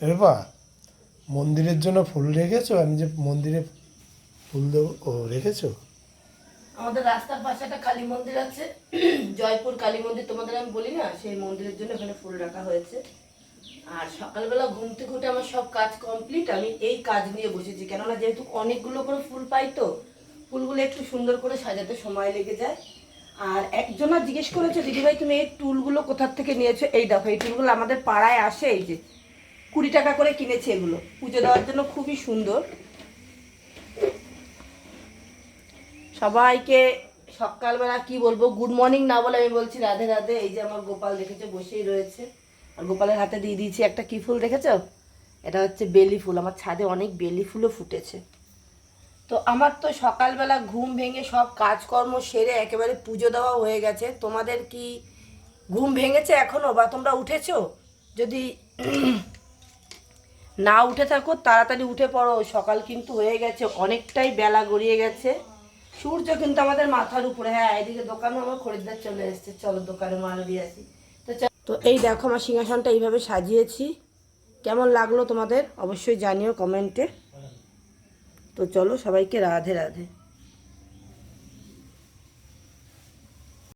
রূপা, মন্দিরের জন্য ফুল রেখেছো? আমি যে মন্দিরে ফুল দেবো, ও রেখেছো? আমাদের রাস্তার পাশে একটা কালী মন্দির আছে, জয়পুর কালী মন্দির, তোমাদের আমি বলি না, সেই মন্দিরের জন্য এখানে ফুল রাখা হয়েছে। আর সকালবেলা ঘুম থেকে উঠে আমার সব কাজ কমপ্লিট, আমি এই কাজ নিয়ে বসেছি, কেননা যেহেতু অনেকগুলো করে ফুল পাই, তো ফুলগুলো একটু সুন্দর করে সাজাতে সময় লেগে যায়। আর একজনা জিজ্ঞেস করেছে, দিদিভাই তুমি এই টুলগুলো কোথার থেকে নিয়েছো? এই দেখো, এই টুলগুলো আমাদের পাড়ায় আসে, এই যে 20 টাকা করে কিনেছে, এগুলো পুজো দেওয়ার জন্য খুবই সুন্দর। সবাইকে সকালবেলা কি বলবো, গুড মর্নিং না বলে আমি বলছি রাধে রাধে। এই যে আমার গোপাল দেখেছো বসেই রয়েছে, আর গোপালের হাতে দিয়ে দিয়েছি একটা কি ফুল দেখেছো? এটা হচ্ছে বেলি ফুল। আমার ছাদে অনেক বেলি ফুলও ফুটেছে। তো আমার তো সকালবেলা ঘুম ভেঙে সব কাজকর্ম সেরে একেবারে পুজো দেওয়া হয়ে গেছে। তোমাদের কি ঘুম ভেঙেছে এখনো, বা তোমরা উঠেছো? যদি না উঠে থাকো তাড়াতাড়ি উঠে পড়ো, সকাল কিন্তু হয়ে গেছে, অনেকটাই বেলা গড়িয়ে গেছে। সূর্য কিন্তু আমাদের মাথার উপরে। হ্যাঁ, এদিকে দোকানেও আমার খরিদ্দার চলে এসছে, চলো দোকানে মাল দিয়ে আসি। তো এই দেখো আমার সিংহাসনটা এইভাবে সাজিয়েছি। কেমন লাগলো তোমাদের অবশ্যই জানিও কমেন্টে। তো চলো, সবাইকে রাধে রাধে।